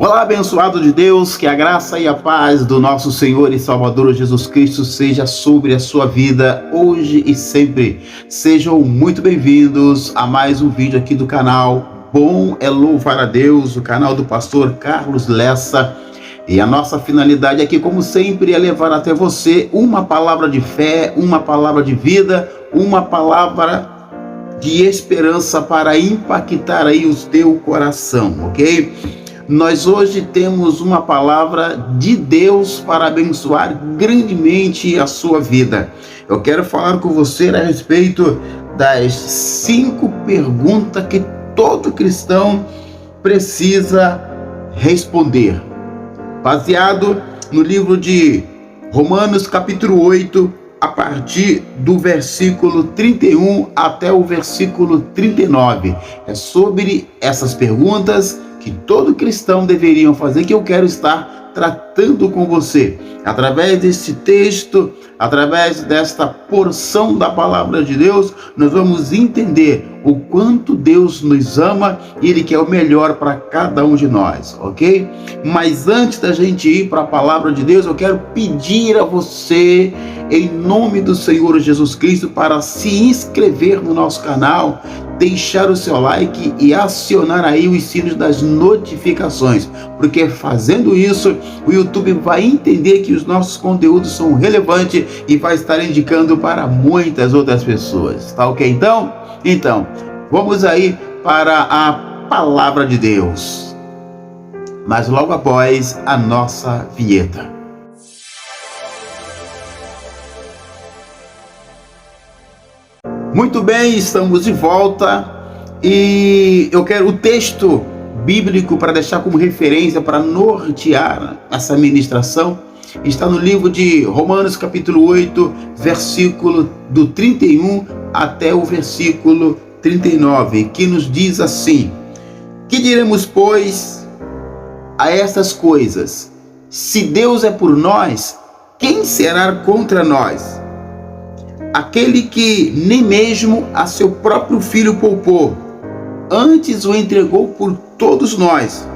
Olá, abençoado de Deus, que a graça e a paz do nosso Senhor e Salvador Jesus Cristo seja sobre a sua vida hoje e sempre. Sejam muito bem-vindos a mais um vídeo aqui do canal Bom é Louvar a Deus, o canal do pastor Carlos Lessa. E a nossa finalidade aqui, como sempre, é levar até você uma palavra de fé, uma palavra de vida, uma palavra de esperança para impactar aí o teu coração, ok? Nós hoje temos uma palavra de Deus para abençoar grandemente a sua vida. Eu quero falar com você a respeito das 5 perguntas que todo cristão precisa responder. Baseado no livro de Romanos capítulo 8, a partir do versículo 31 até o versículo 39. É sobre essas perguntas que todo cristão deveria fazer, que eu quero estar tratando com você. Através desse texto, através desta porção da palavra de Deus, nós vamos entender o quanto Deus nos ama e Ele quer o melhor para cada um de nós, ok? Mas antes da gente ir para a palavra de Deus, eu quero pedir a você, em nome do Senhor Jesus Cristo, para se inscrever no nosso canal, deixar o seu like e acionar aí os sinos das notificações, porque fazendo isso, o YouTube vai entender que os nossos conteúdos são relevantes e vai estar indicando para muitas outras pessoas, tá ok? Então, vamos aí para a palavra de Deus, mas logo após a nossa vinheta. Muito bem, estamos de volta e eu quero o texto bíblico para deixar como referência, para nortear essa ministração. Está no livro de Romanos capítulo 8, versículo do 31 até o versículo 39, que nos diz assim: que diremos, pois, a estas coisas? Se Deus é por nós, quem será contra nós? Aquele que nem mesmo a seu próprio filho poupou, antes o entregou por todos nós,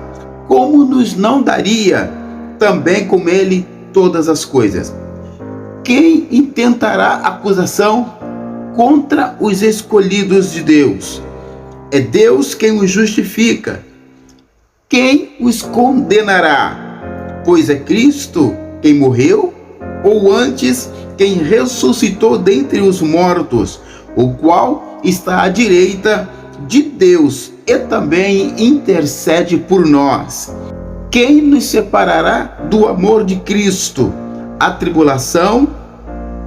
como nos não daria também com ele todas as coisas? Quem intentará acusação contra os escolhidos de Deus? É Deus quem os justifica. Quem os condenará? Pois é Cristo quem morreu, ou antes quem ressuscitou dentre os mortos, o qual está à direita de Deus e também intercede por nós. Quem nos separará do amor de Cristo? A tribulação,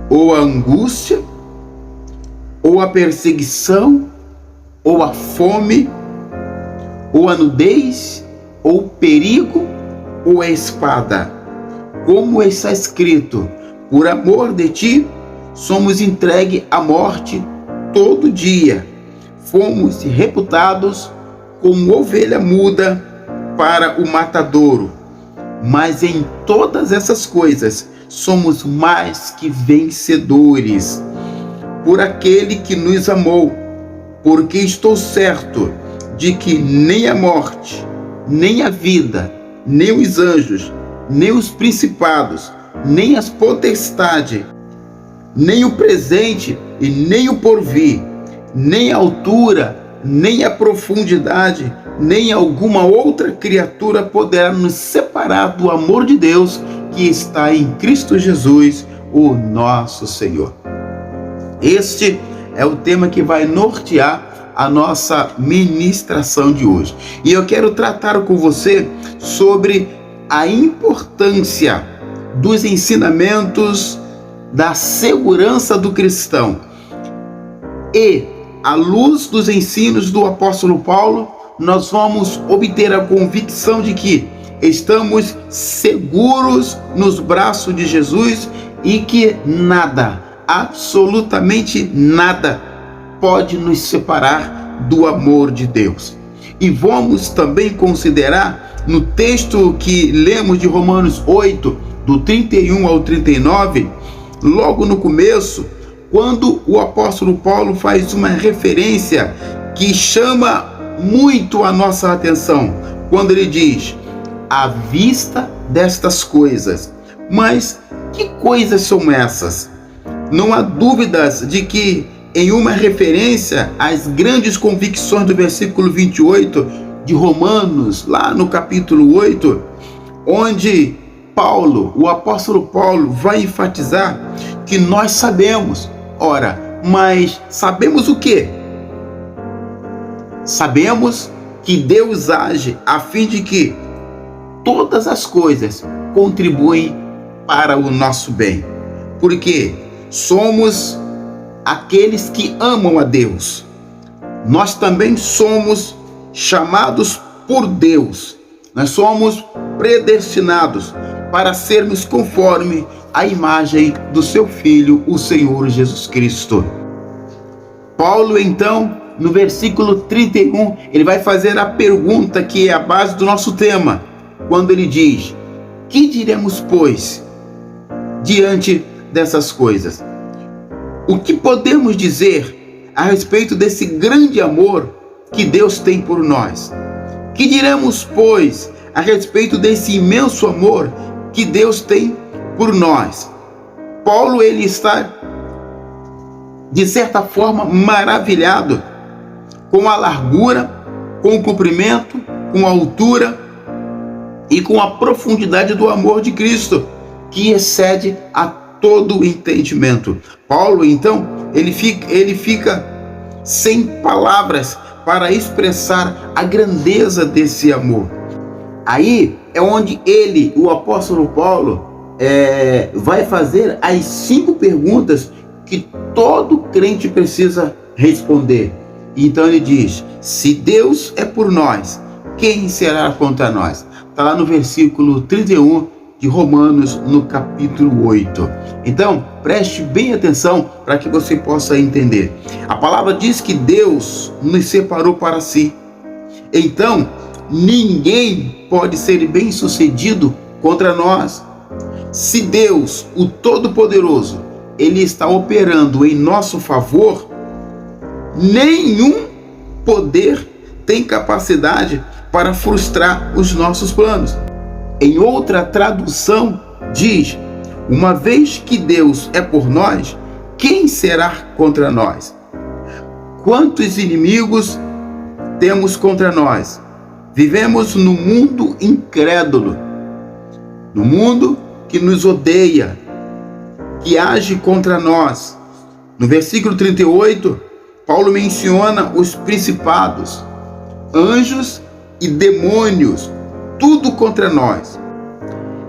ou a angústia, ou a perseguição, ou a fome, ou a nudez, ou o perigo, ou a espada? Como está escrito: por amor de ti, somos entregues à morte todo dia. Fomos reputados como ovelha muda para o matadouro. Mas em todas essas coisas, somos mais que vencedores por aquele que nos amou. Porque estou certo de que nem a morte, nem a vida, nem os anjos, nem os principados, nem as potestades, nem o presente e nem o porvir, nem a altura, nem a profundidade, nem alguma outra criatura poderá nos separar do amor de Deus que está em Cristo Jesus, o nosso Senhor. Este é o tema que vai nortear a nossa ministração de hoje. E eu quero tratar com você sobre a importância dos ensinamentos da segurança do cristão. E, à luz dos ensinos do apóstolo Paulo, nós vamos obter a convicção de que estamos seguros nos braços de Jesus e que nada, absolutamente nada, pode nos separar do amor de Deus. E vamos também considerar no texto que lemos de Romanos 8, do 31 ao 39, logo no começo, quando o apóstolo Paulo faz uma referência que chama muito a nossa atenção, quando ele diz: à vista destas coisas. Mas que coisas são essas? Não há dúvidas de que, em uma referência às grandes convicções do versículo 28 de Romanos, lá no capítulo 8, onde Paulo, o apóstolo Paulo, vai enfatizar que nós sabemos. Ora, mas sabemos o quê? Sabemos que Deus age a fim de que todas as coisas contribuem para o nosso bem, porque somos aqueles que amam a Deus. Nós também somos chamados por Deus. Nós somos predestinados para sermos conforme a imagem do seu Filho, o Senhor Jesus Cristo. Paulo, então, no versículo 31, ele vai fazer a pergunta que é a base do nosso tema, quando ele diz: que diremos, pois, diante dessas coisas? O que podemos dizer a respeito desse grande amor que Deus tem por nós? Que diremos, pois, a respeito desse imenso amor que Deus tem por nós? Paulo, ele está, de certa forma, maravilhado com a largura, com o comprimento, com a altura e com a profundidade do amor de Cristo, que excede a todo o entendimento. Paulo, então, ele fica sem palavras para expressar a grandeza desse amor. Aí é onde ele, o apóstolo Paulo, vai fazer as 5 perguntas que todo crente precisa responder. Então ele diz: se Deus é por nós, quem será contra nós? Está lá no versículo 31 de Romanos, no capítulo 8. Então, preste bem atenção para que você possa entender. A palavra diz que Deus nos separou para si. Então, ninguém pode ser bem-sucedido contra nós. Se Deus, o Todo-Poderoso, ele está operando em nosso favor, nenhum poder tem capacidade para frustrar os nossos planos. Em outra tradução, diz: uma vez que Deus é por nós, quem será contra nós? Quantos inimigos temos contra nós? Vivemos no mundo incrédulo, no mundo que nos odeia, que age contra nós. No versículo 38, Paulo menciona os principados, anjos e demônios, tudo contra nós.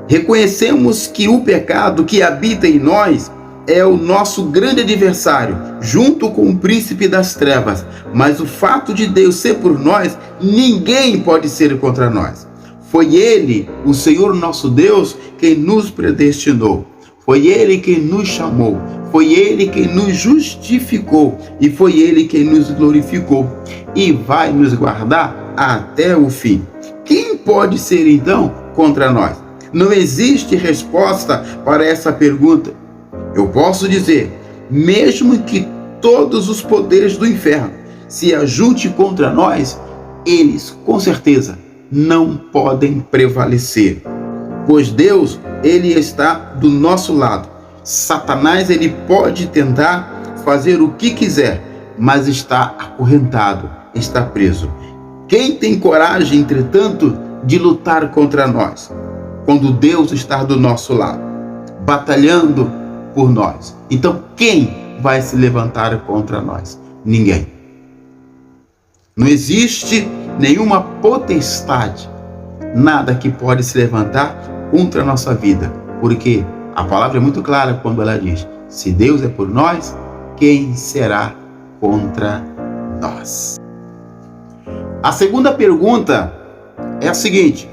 Reconhecemos que o pecado que habita em nós é o nosso grande adversário, junto com o príncipe das trevas. Mas o fato de Deus ser por nós, ninguém pode ser contra nós. Foi Ele, o Senhor nosso Deus, quem nos predestinou. Foi Ele quem nos chamou. Foi Ele quem nos justificou. E foi Ele quem nos glorificou. E vai nos guardar até o fim. Quem pode ser, então, contra nós? Não existe resposta para essa pergunta. Eu posso dizer, mesmo que todos os poderes do inferno se ajuntem contra nós, eles, com certeza, não podem prevalecer. Pois Deus, Ele está do nosso lado. Satanás, ele pode tentar fazer o que quiser, mas está acorrentado, está preso. Quem tem coragem, entretanto, de lutar contra nós? Quando Deus está do nosso lado, batalhando por nós. Então, quem vai se levantar contra nós? Ninguém. Não existe nenhuma potestade, nada que pode se levantar contra a nossa vida, porque a palavra é muito clara quando ela diz: se Deus é por nós, quem será contra nós? A segunda pergunta é a seguinte: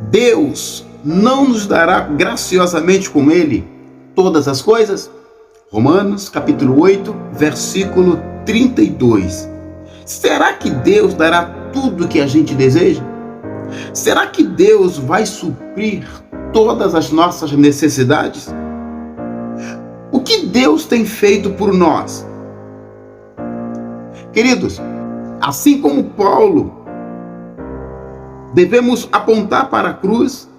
Deus não nos dará graciosamente com Ele todas as coisas? Romanos capítulo 8, versículo 32. Será que Deus dará tudo o que a gente deseja? Será que Deus vai suprir todas as nossas necessidades? O que Deus tem feito por nós? Queridos, assim como Paulo Devemos apontar para a cruz,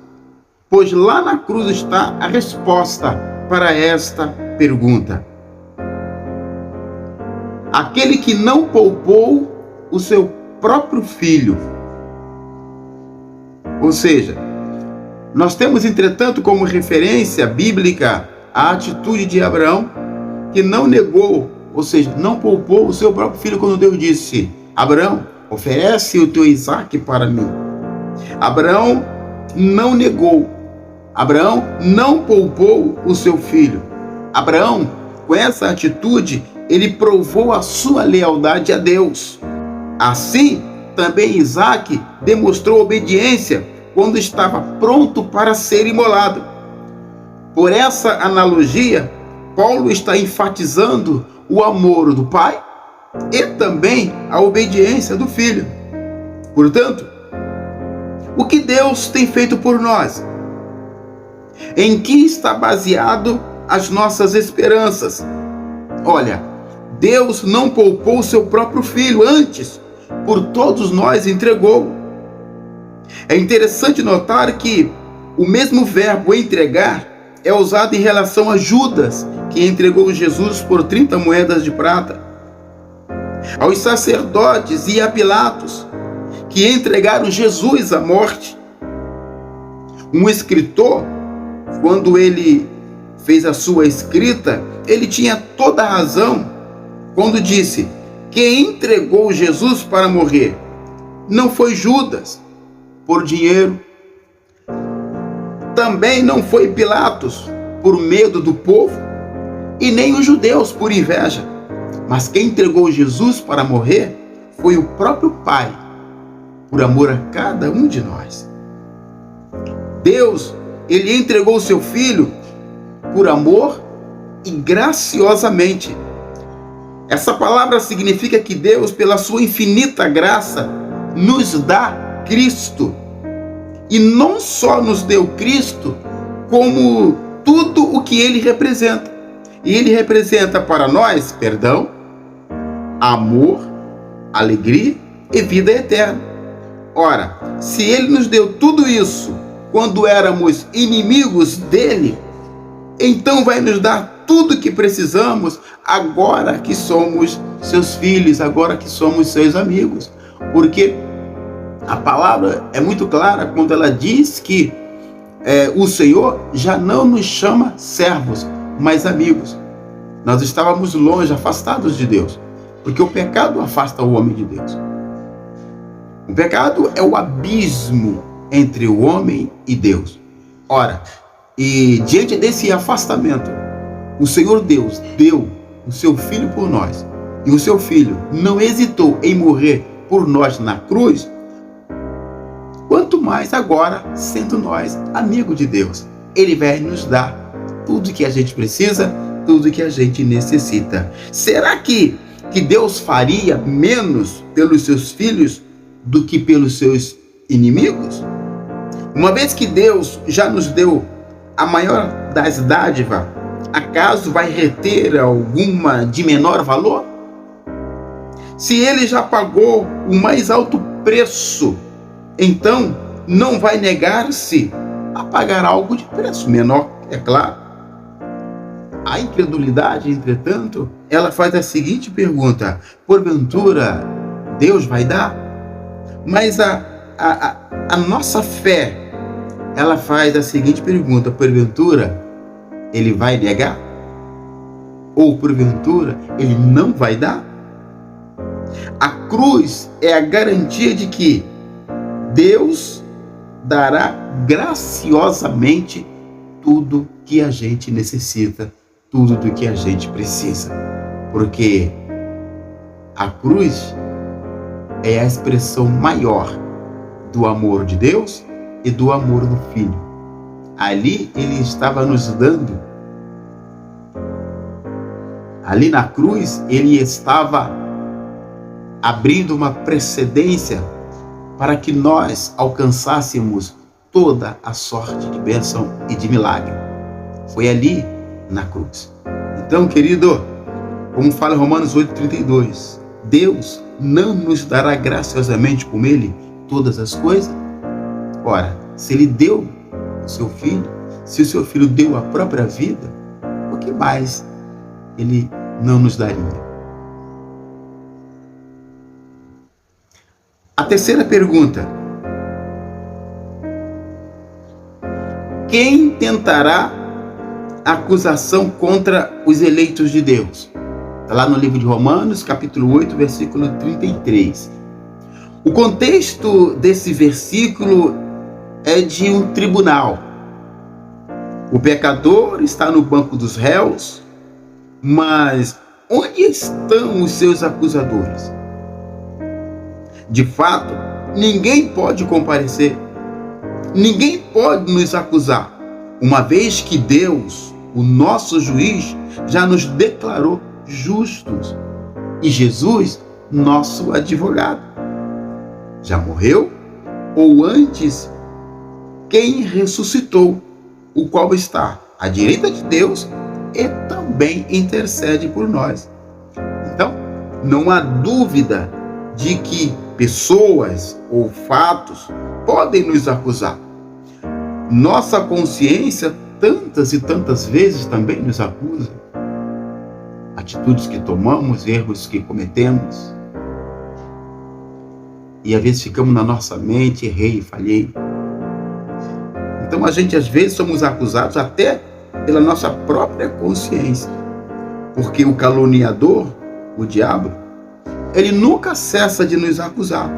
pois lá na cruz está a resposta para esta pergunta. Aquele que não poupou o seu próprio filho. Ou seja, nós temos, entretanto, como referência bíblica a atitude de Abraão, que não negou, ou seja, não poupou o seu próprio filho quando Deus disse: Abraão, oferece o teu Isaque para mim. Abraão não negou. Abraão não poupou o seu filho. Abraão, com essa atitude, ele provou a sua lealdade a Deus. Assim, também Isaque demonstrou obediência quando estava pronto para ser imolado. Por essa analogia, Paulo está enfatizando o amor do pai e também a obediência do filho. Portanto, o que Deus tem feito por nós? Em que está baseado as nossas esperanças? Olha, Deus não poupou seu próprio filho, antes, por todos nós entregou. É interessante notar que o mesmo verbo entregar é usado em relação a Judas, que entregou Jesus por 30 moedas de prata, aos sacerdotes e a Pilatos, que entregaram Jesus à morte. Um escritor, quando ele fez a sua escrita, ele tinha toda a razão quando disse: quem entregou Jesus para morrer não foi Judas por dinheiro, também não foi Pilatos por medo do povo, e nem os judeus por inveja, mas quem entregou Jesus para morrer foi o próprio Pai, por amor a cada um de nós. Deus, ele entregou seu Filho por amor e graciosamente. Essa palavra significa que Deus, pela sua infinita graça, nos dá Cristo. E não só nos deu Cristo, como tudo o que ele representa. E ele representa para nós perdão, amor, alegria e vida eterna. Ora, se ele nos deu tudo isso quando éramos inimigos dele, então vai nos dar tudo o que precisamos agora que somos seus filhos, agora que somos seus amigos. Porque a palavra é muito clara quando ela diz que o Senhor já não nos chama servos, mas amigos. Nós estávamos longe, afastados de Deus, porque o pecado afasta o homem de Deus. O pecado é o abismo entre o homem e Deus. Ora, e diante desse afastamento, o Senhor Deus deu o seu Filho por nós, e o seu Filho não hesitou em morrer por nós na cruz. Quanto mais agora, sendo nós amigos de Deus, ele vai nos dar tudo que a gente precisa, tudo que a gente necessita. Será que Deus faria menos pelos seus filhos do que pelos seus inimigos? Uma vez que Deus já nos deu a maior das dádivas, acaso vai reter alguma de menor valor? Se ele já pagou o mais alto preço, então não vai negar-se a pagar algo de preço menor, é claro. A incredulidade, entretanto, ela faz a seguinte pergunta: porventura Deus vai dar? Mas a nossa fé, ela faz a seguinte pergunta: porventura ele vai negar? Ou porventura ele não vai dar? A cruz é a garantia de que Deus dará graciosamente tudo que a gente necessita, tudo do que a gente precisa. Porque a cruz é a expressão maior do amor de Deus e do amor do Filho. Ali ele estava nos dando. Ali na cruz ele estava abrindo uma precedência para que nós alcançássemos toda a sorte de bênção e de milagre. Foi ali na cruz. Então, querido, como fala Romanos 8,32, Deus não nos dará graciosamente com ele todas as coisas? Ora, se ele deu o seu filho, se o seu filho deu a própria vida, o que mais ele não nos daria? A terceira pergunta: quem tentará acusação contra os eleitos de Deus? Está lá no livro de Romanos, capítulo 8, versículo 33. O contexto desse versículo é de um tribunal. O pecador está no banco dos réus, mas onde estão os seus acusadores? De fato, ninguém pode comparecer, ninguém pode nos acusar, uma vez que Deus, o nosso juiz, já nos declarou justos e Jesus, nosso advogado, já morreu, ou antes, quem ressuscitou, o qual está à direita de Deus e também intercede por nós. Então, não há dúvida de que pessoas ou fatos podem nos acusar. Nossa consciência tantas e tantas vezes também nos acusa. Atitudes que tomamos, erros que cometemos. E às vezes ficamos na nossa mente, errei, falhei. Então a gente às vezes somos acusados até pela nossa própria consciência. Porque o caluniador, o diabo, ele nunca cessa de nos acusar.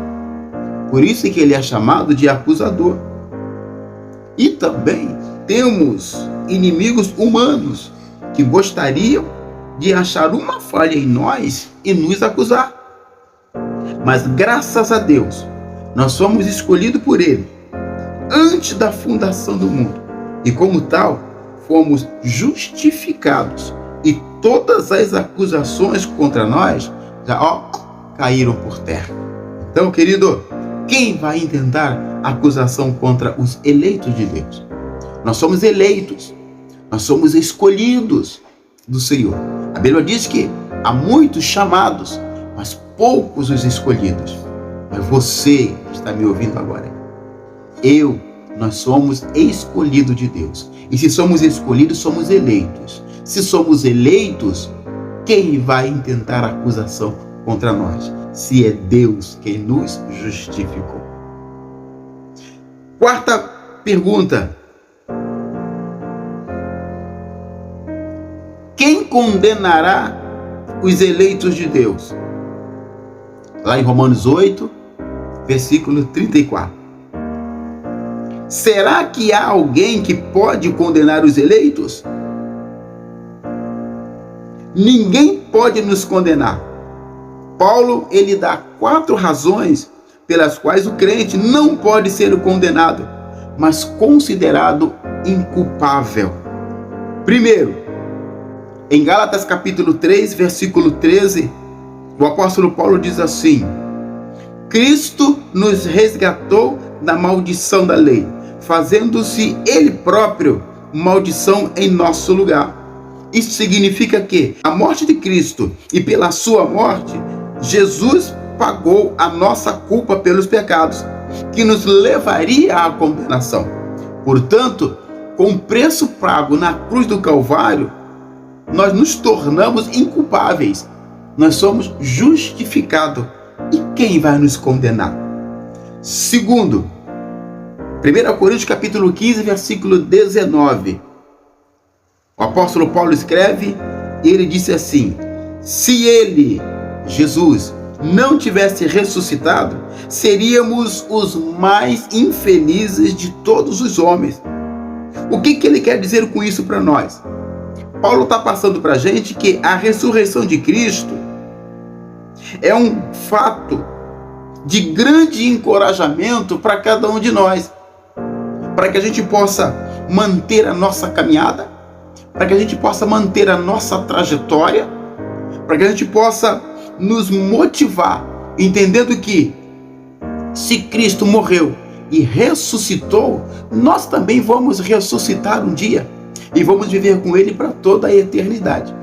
Por isso que ele é chamado de acusador. E também temos inimigos humanos que gostariam de achar uma falha em nós e nos acusar. Mas graças a Deus, nós somos escolhidos por Ele antes da fundação do mundo. E como tal, fomos justificados. E todas as acusações contra nós já caíram por terra. Então, querido, quem vai intentar acusação contra os eleitos de Deus? Nós somos eleitos, nós somos escolhidos do Senhor. A Bíblia diz que há muitos chamados, mas poucos os escolhidos. Mas você que está me ouvindo agora, nós somos escolhidos de Deus. E se somos escolhidos, somos eleitos. Se somos eleitos, quem vai intentar acusação contra nós? Se é Deus quem nos justificou. Quarta pergunta: quem condenará os eleitos de Deus? Lá em Romanos 8, versículo 34. Será que há alguém que pode condenar os eleitos? Ninguém pode nos condenar. Paulo, ele dá 4 razões pelas quais o crente não pode ser condenado, mas considerado inculpável. Primeiro, em Gálatas capítulo 3, versículo 13, o apóstolo Paulo diz assim: Cristo nos resgatou da maldição da lei, fazendo-se Ele próprio maldição em nosso lugar. Isso significa que a morte de Cristo e pela sua morte, Jesus pagou a nossa culpa pelos pecados, que nos levaria à condenação. Portanto, com o preço pago na cruz do Calvário, nós nos tornamos inculpáveis. Nós somos justificados. E quem vai nos condenar? Segundo, 1 Coríntios capítulo 15, versículo 19. O apóstolo Paulo escreve, e ele disse assim: se ele, Jesus, não tivesse ressuscitado, seríamos os mais infelizes de todos os homens. O que ele quer dizer com isso para nós? Paulo está passando para a gente que a ressurreição de Cristo é um fato de grande encorajamento para cada um de nós, para que a gente possa manter a nossa caminhada, para que a gente possa manter a nossa trajetória, para que a gente possa nos motivar, entendendo que se Cristo morreu e ressuscitou, nós também vamos ressuscitar um dia e vamos viver com Ele para toda a eternidade.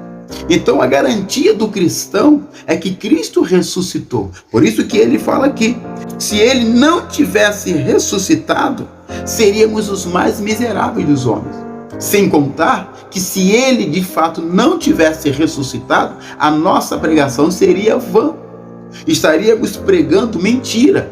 Então a garantia do cristão é que Cristo ressuscitou. Por isso que ele fala aqui: Se ele não tivesse ressuscitado, seríamos os mais miseráveis dos homens. Sem contar que se ele de fato não tivesse ressuscitado, a nossa pregação seria vã. Estaríamos pregando mentira.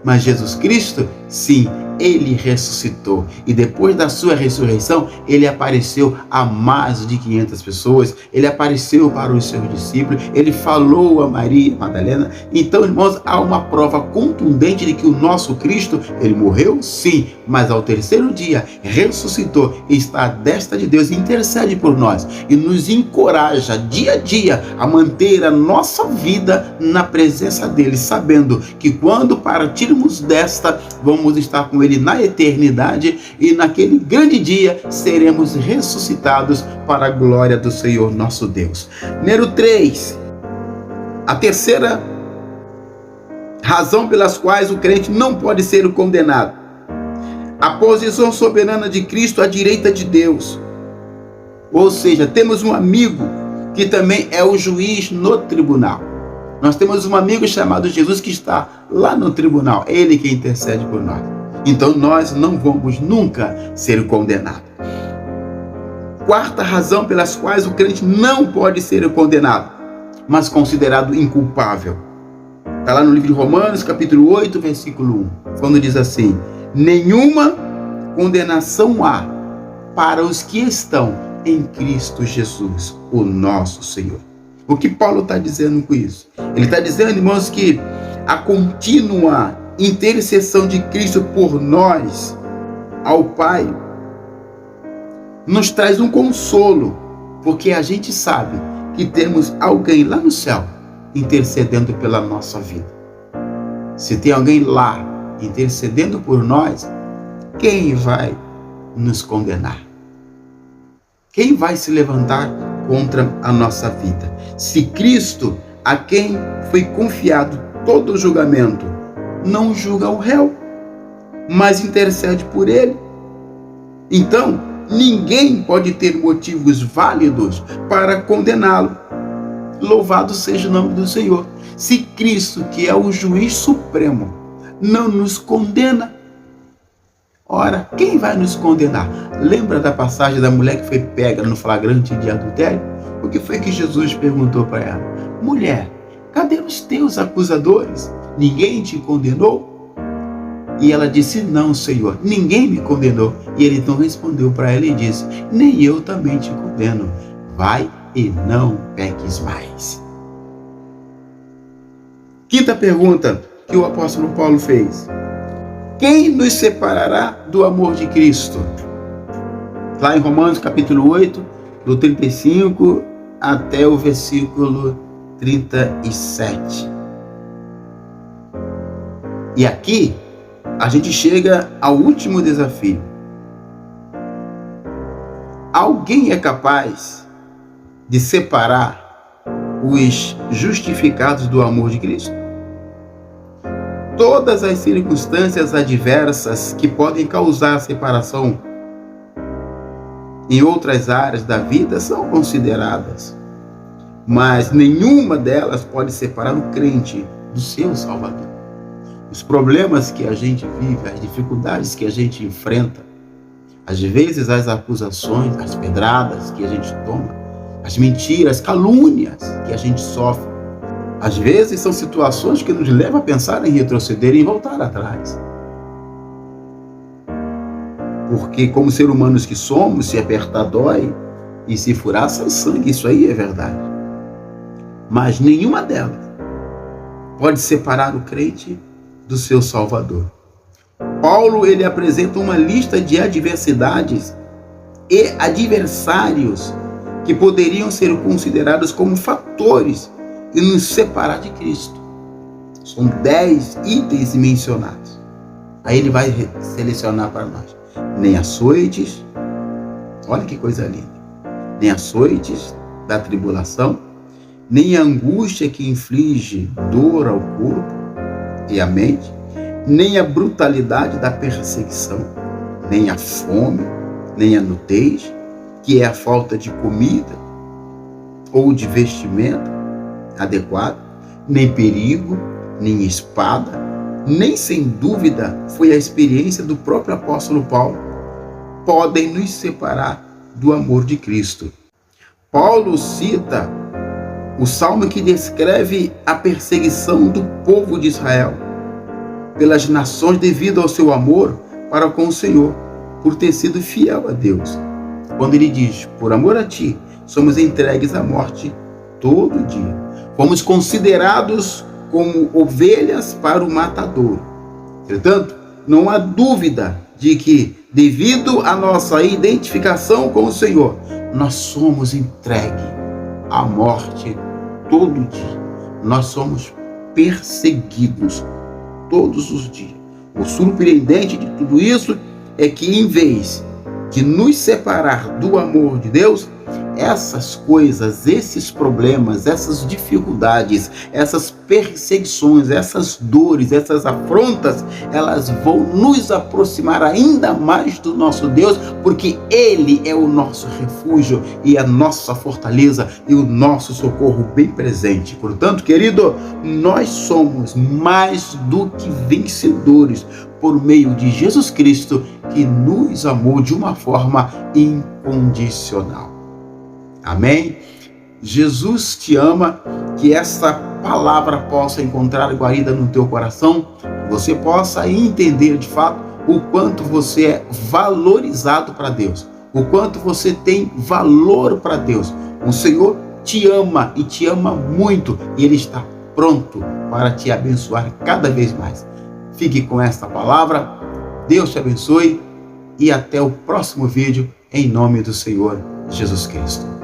Mas Jesus Cristo, sim, ele ressuscitou. E depois da sua ressurreição, ele apareceu a mais de 500 pessoas. Ele apareceu para os seus discípulos. Ele falou a Maria Madalena. Então, irmãos, há uma prova contundente de que o nosso Cristo, ele morreu, sim, mas ao terceiro dia ressuscitou e está à destra de Deus e intercede por nós. E nos encoraja dia a dia a manter a nossa vida na presença dele, sabendo que quando partirmos desta, vamos estar com ele na eternidade e naquele grande dia seremos ressuscitados para a glória do Senhor nosso Deus. Número 3, a terceira razão pelas quais o crente não pode ser condenado: a posição soberana de Cristo à direita de Deus. Ou seja, temos um amigo que também é o juiz no tribunal. Nós temos um amigo chamado Jesus que está lá no tribunal, ele que intercede por nós. Então nós não vamos nunca ser condenados. Quarta razão pelas quais o crente não pode ser condenado, mas considerado inculpável. Está lá no livro de Romanos, capítulo 8, versículo 1, quando diz assim: nenhuma condenação há para os que estão em Cristo Jesus, o nosso Senhor. O que Paulo está dizendo com isso? Ele está dizendo, irmãos, que a contínua intercessão de Cristo por nós ao Pai nos traz um consolo, porque a gente sabe que temos alguém lá no céu intercedendo pela nossa vida. Se tem alguém lá intercedendo por nós, quem vai nos condenar? Quem vai se levantar contra a nossa vida? Se Cristo, a quem foi confiado todo o julgamento, não julga o réu, mas intercede por ele, então ninguém pode ter motivos válidos para condená-lo. Louvado seja o nome do Senhor. Se Cristo, que é o juiz supremo, não nos condena, ora, quem vai nos condenar? Lembra da passagem da mulher que foi pega no flagrante de adultério? O que foi que Jesus perguntou para ela? Mulher, cadê os teus acusadores? Ninguém te condenou? E ela disse, não, Senhor, ninguém me condenou. E ele então respondeu para ela e disse, nem eu também te condeno. Vai e não peques mais. Quinta pergunta que o apóstolo Paulo fez: quem nos separará do amor de Cristo? Lá em Romanos capítulo 8, do 35 até o versículo 37. E aqui a gente chega ao último desafio. Alguém é capaz de separar os justificados do amor de Cristo? Todas as circunstâncias adversas que podem causar separação em outras áreas da vida são consideradas, mas nenhuma delas pode separar o crente do seu Salvador. Os problemas que a gente vive, as dificuldades que a gente enfrenta, às vezes as acusações, as pedradas que a gente toma, as mentiras, calúnias que a gente sofre, às vezes são situações que nos levam a pensar em retroceder e voltar atrás. Porque como seres humanos que somos, se apertar dói e se furar sai sangue, isso aí é verdade. Mas nenhuma delas pode separar o crente do seu Salvador. Paulo, ele apresenta uma lista de adversidades e adversários que poderiam ser considerados como fatores e nos separar de Cristo. São 10 itens mencionados. Aí ele vai selecionar para nós. Nem açoites, olha que coisa linda, nem açoites da tribulação, nem a angústia que inflige dor ao corpo e à mente, nem a brutalidade da perseguição, nem a fome, nem a nudez, que é a falta de comida ou de vestimento adequado, nem perigo, nem espada, nem sem dúvida foi a experiência do próprio apóstolo Paulo, podem nos separar do amor de Cristo. Paulo cita o salmo que descreve a perseguição do povo de Israel pelas nações devido ao seu amor para com o Senhor, por ter sido fiel a Deus. Quando ele diz, por amor a ti, somos entregues à morte todo dia. Fomos considerados como ovelhas para o matadouro. Entretanto, não há dúvida de que, devido à nossa identificação com o Senhor, nós somos entregues à morte todo dia. Nós somos perseguidos todos os dias. O surpreendente de tudo isso é que, em vez de nos separar do amor de Deus, essas coisas, esses problemas, essas dificuldades, essas perseguições, essas dores, essas afrontas, elas vão nos aproximar ainda mais do nosso Deus, porque Ele é o nosso refúgio e a nossa fortaleza e o nosso socorro bem presente. Portanto, querido, nós somos mais do que vencedores por meio de Jesus Cristo, que nos amou de uma forma incondicional. Amém? Jesus te ama, que essa palavra possa encontrar guarida no teu coração, que você possa entender de fato o quanto você é valorizado para Deus, o quanto você tem valor para Deus. O Senhor te ama e te ama muito, e Ele está pronto para te abençoar cada vez mais. Fique com esta palavra, Deus te abençoe e até o próximo vídeo, em nome do Senhor Jesus Cristo.